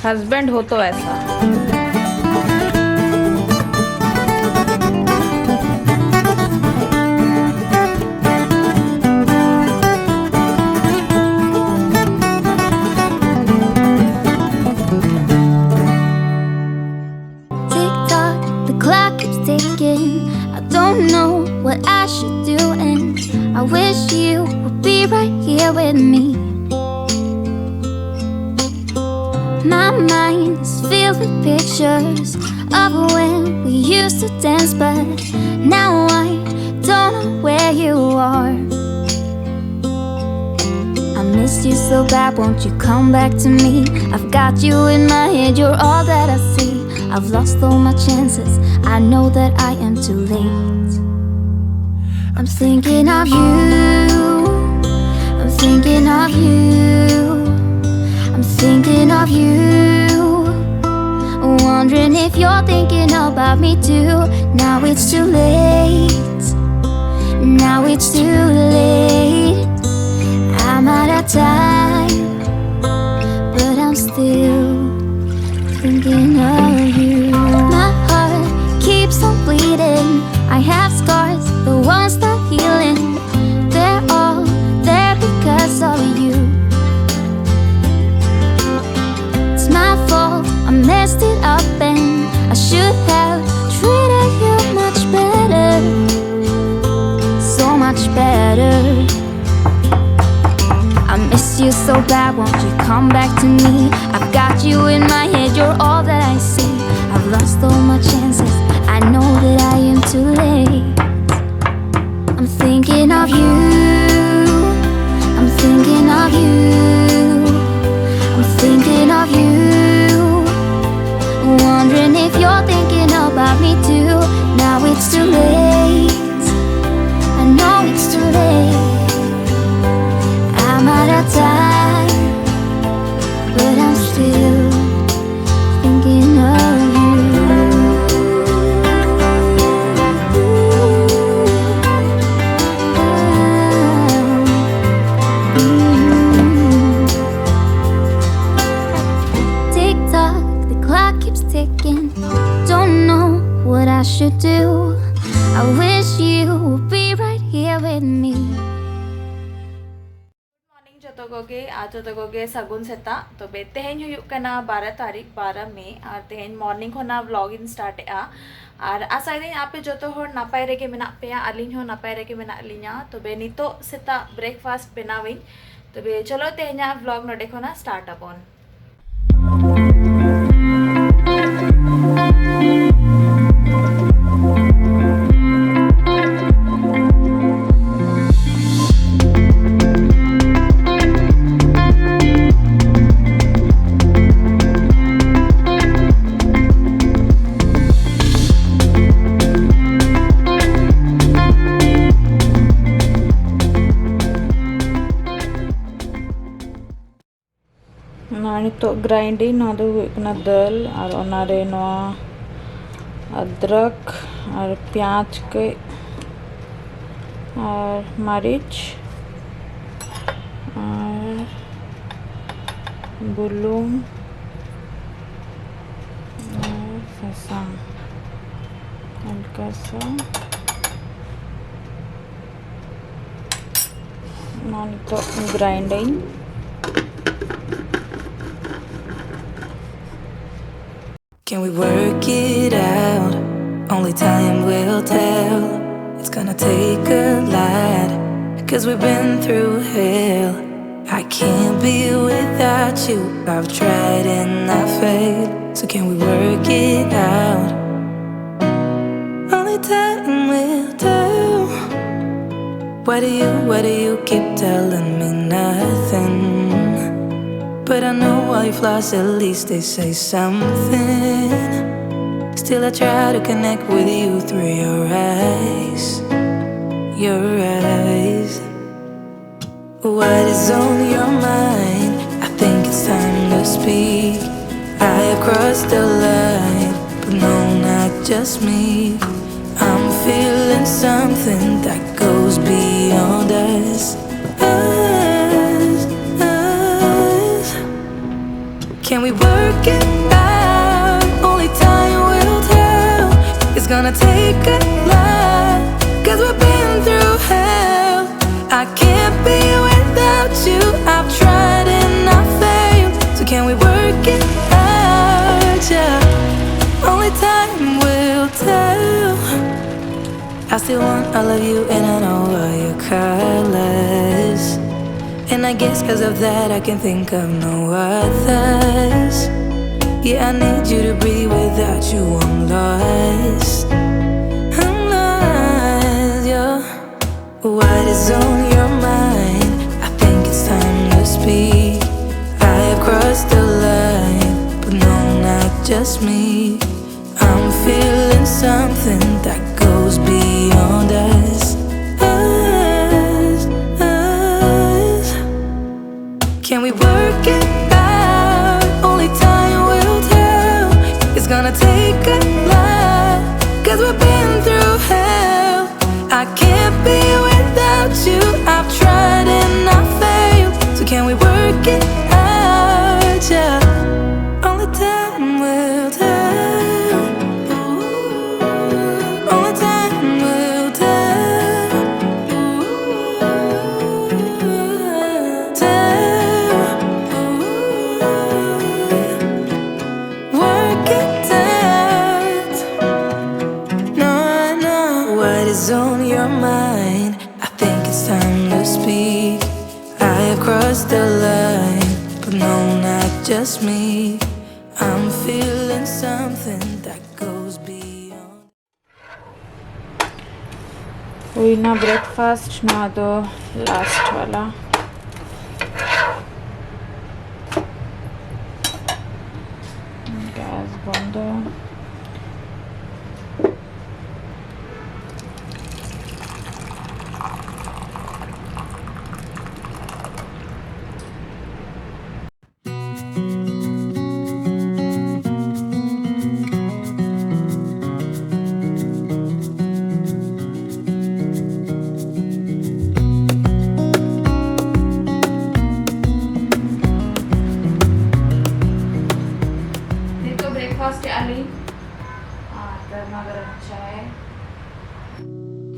Husband हो तो ऐसा। Don't know what I should do, and I wish you would be right here with me. My mind is filled with pictures of when we used to dance, but now I don't know where you are. I missed you so bad, won't you come back to me? I've got you in my head, you're all that I see. I've lost all my chances, I know that I am too late. I'm thinking of you, I'm thinking of you, I'm thinking of you, wondering if you're thinking about me too. Now it's too late, now it's too late. I'm out of time, but I'm still thinking of you. My heart keeps on bleeding, I have scars, the ones not healing. They're all there because of you. It's my fault, I messed it up, and I should have treated you much better, so much better. I miss you so bad, won't you come back to me? I've got you in my head, you're all that I see. I've lost all my chances, I know that I am too late. I'm thinking of you, I'm thinking of you, I'm thinking of you, wondering if you're thinking about me too. Now it's too late, I know it's too late. I'm out of time, but I'm still thinking of you. Tick tock, the clock keeps ticking. Don't know what I should do. I wish you would be right here with me. जतो गोगे आज जतो गोगे सगुन सेता तो बे तेहेन हुयुक कना 12 तारीख 12 मई और तेहेन मॉर्निंग होना व्लॉगिंग स्टार्ट आ और आशा दिन आपे जतो होर नापाय रेगे मेना पेया अलिन हो नापाय रेगे मेना अलिना तो बे नितो सेता ब्रेकफास्ट बनाविन तो बे चलो तेहेना व्लॉग नोडे खोना स्टार्ट अपन। तो ग्राइंडिंग ना दल और अदरक और प्याज के और मरीच और बुलूम और ससा हल्का सा तो grinding. Can we work it out? Only time will tell. It's gonna take a lot, 'cause we've been through hell. I can't be without you. I've tried and I failed. So can we work it out? Only time will tell. Why do you keep telling me nothing? But I know all your flaws, at least they say something. Still I try to connect with you through your eyes. Your eyes. What is on your mind? I think it's time to speak. I have crossed the line, but no, not just me. I'm feeling something that goes beyond us. can we work it out? Only time will tell. It's gonna take a lot, 'cause we've been through hell. I can't be without you. I've tried and I failed. So can we work it out? Yeah, only time will tell. I still want all of you and I know all your colors. And I guess 'cause of that I can think of no others. Yeah, I need you to breathe. Without you I'm lost. I'm lost, yeah. What is on your mind? I think it's time to speak. I have crossed the line, but no, not just me. I'm feeling something that goes beyond us. Us. Can we work it out? Only time will tell. It's gonna take a lot, 'cause we've been through hell. I can't be without you. I've tried and I failed. So can we work it out? Yeah, only time will tell. Only time will tell. Tell. Work it out. No, I know what is on your mind. I think it's time to speak. I have crossed the line, but no, not just me. I'm feeling something that goes beyond. हुई ना breakfast ना तो last वाला gas बंद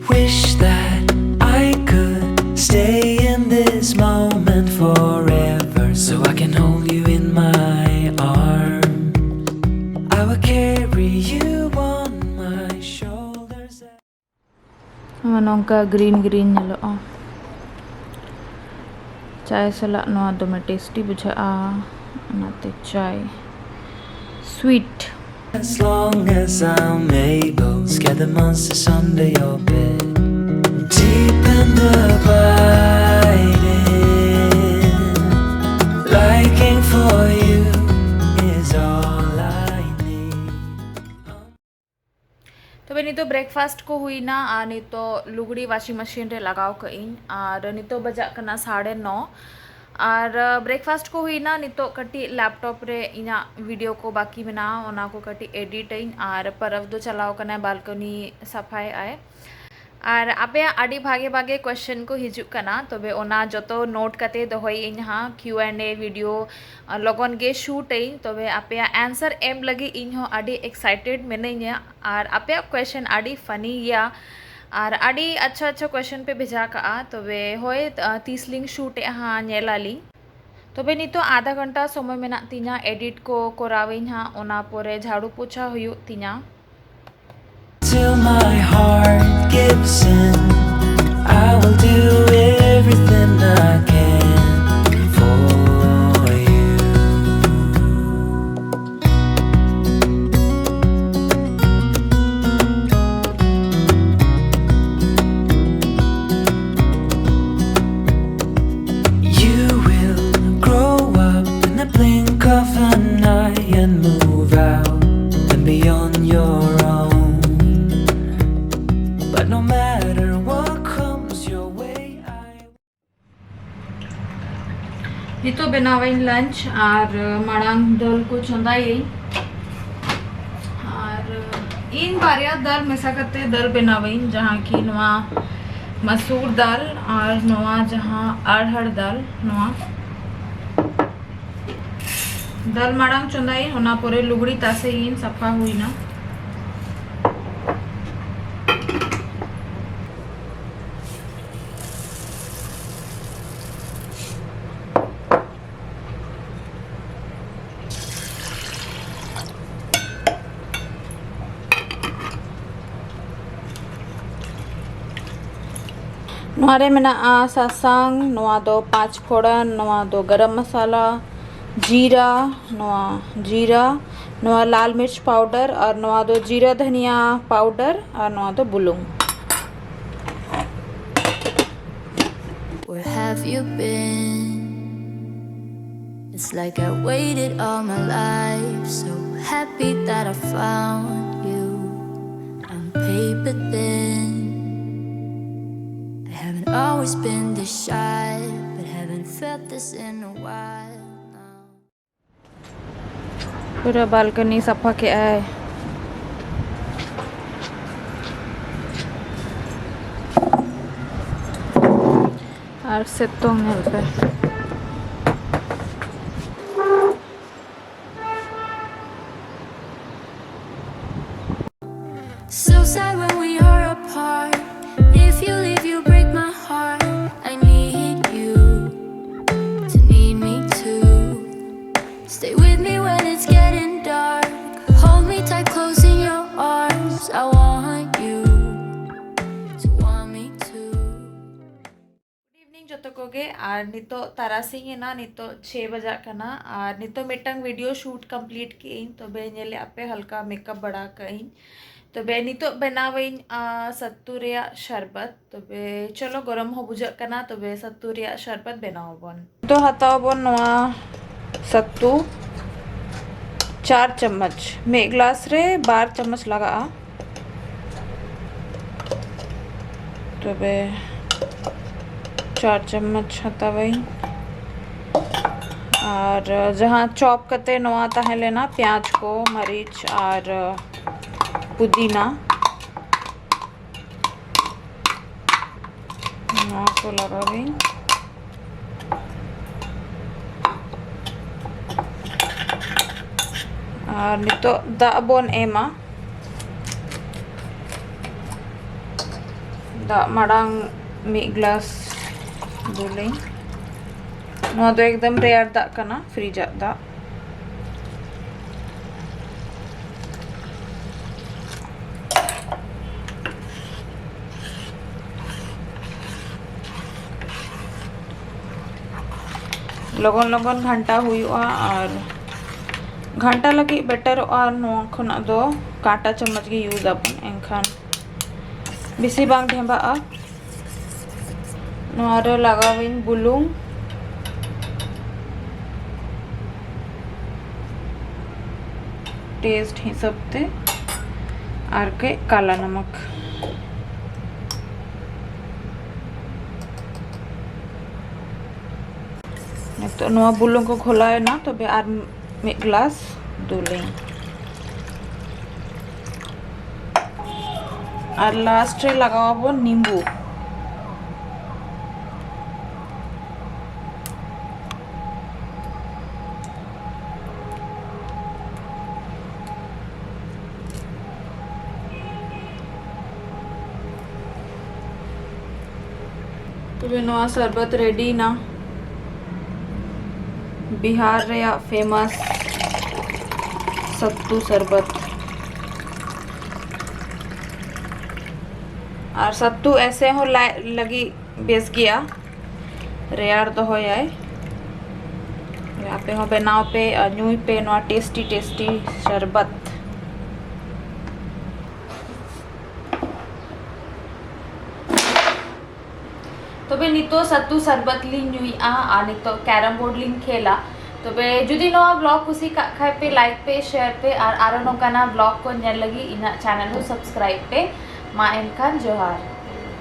Wish that I could stay in this moment forever, so I can hold you in my arms. I will carry you on my shoulders. नौका green green nyaloa चाय सलाह नोआ दोमे टेस्टी बुझा नाते चाय sweet. As long as I'm able, scare the monsters under your bed. Deep and abiding, liking for you is all I need. तबे नितो breakfast को हुई ना आ नितो लुगड़ी वॉशिंग मशीन रे लगाव कईन और नितो बजा कना 9:30 और ब्रेकफास्ट को हुई ना नितो कटी लैपटॉप रे इना वीडियो को बाकी मेना ओना को कटी एडिट इन और परव दो चलाव कना बालकनी सफाई आए और आपे आडी भागे भागे क्वेश्चन को हिजुक कना तबे ओना जतो नोट कते दोहई इन हा Q&A वीडियो लगन गे शूट इन तबे आपे आंसर एम लगी इन हो आडी एक्साइटेड मेनेया और आपे क्वेश्चन आडी फनी या और आडी अच्छा अच्छा क्वेश्चन पे भेजा का तबे होय 30 लिंक शूट हाँ नेलाली तबे नितो आधा घंटा समय मेना तिना एडिट को कोराविन हाँ ओना पोरे झाड़ू पोछा हुयु तिना. Till my heart gives in, I will do everything I can for you. You will grow up in the blink of an eye and move out and be on your own. But no matter what comes your way, नितो बनावाइन lunch और मड़ांग दल को चंदाई और इन बारिया दाल मिसा करते दल बनावाइन जहाँ की नवा मसूर दाल और नवा जहाँ अरहर दाल नवा दाल माड़ांग चंदाई होना पोरे लुगड़ी तासे इन सफा हुई ना नोरे में सासांग नोआ दो 5 फोड़न नोआ दो गरम मसाला जीरा नोआ लाल मिर्च पाउडर और नोआ दो जीरा धनिया पाउडर और नोआ दो बुलुंग. Where have you been? It's like I waited all my life, so happy that I found you. I'm paper thin. I haven't always been this shy, but haven't felt this in a while now. पूरा balcony सफा के आए. और सितों में पे So sad when we are apart. If you leave, you break my heart. I need you to need me too. Stay with me when it's getting dark. Hold me tight, close in your arms. I want you to want me too. Good evening जो तक होगे और नितो तारासिंग है ना नितो 6 बजा करना और नितो मिटंग वीडियो शूट कंप्लीट की तो बे नेले आपे हल्का मेकअप बढ़ा कहीं तो बे नितो बनावइन सत्तू रेया शरबत तो बे चलो गरम हो बुझा करना तो बे सत्तू रेया शरबत बनाओ बन तो हताओ बन नवा सत्तू 4 चम्मच में ग्लास रे 12 चम्मच लगा तो बे 4 चम्मच हता वही और जहाँ चॉप करते नवा है लेना प्याज को मरीच और पुदीना को लगा गई और नहीं तो दा बोन एमा दा मड़ांग मी ग्लास बोले नवा तो एकदम रेयर दा करना फ्रीज दा लगन लगन घंटा हुआ और घंटा लगी बेटर और नोआ खुना दो काटा चम्मच के यूज अपन एनखान बिसी बांग ढेबा नोआ रे लगाविन बुलुंग टेस्ट हिसाब ते और के काला नमक तो नवा बुलों को खोला है ना तो बे आर में ग्लास दूलें और लास्ट रे लगाओ वो नींबू तो बे नवा शरबत रेडी ना बिहार रे फेमस सत्तू शरबत और सत्तू ऐसे हो लगी बेच गया रेयर तो हो जाए यहाँ पे हो बेनाव पे न्यू पे नवा टेस्टी टेस्टी शरबत तो बे नितो सत्तू शरबत लिंग न्यूई आ नितो कैरम बोर्ड लिंग खेला तो बे जुदी नवा ब्लॉग कुसी खाए पे लाइक पे शेयर पे और आरो नोकाना ब्लॉग को नेल लगी इना चैनल को सब्सक्राइब पे मा एनखान जोहार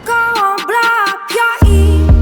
Go on, blow up your ear.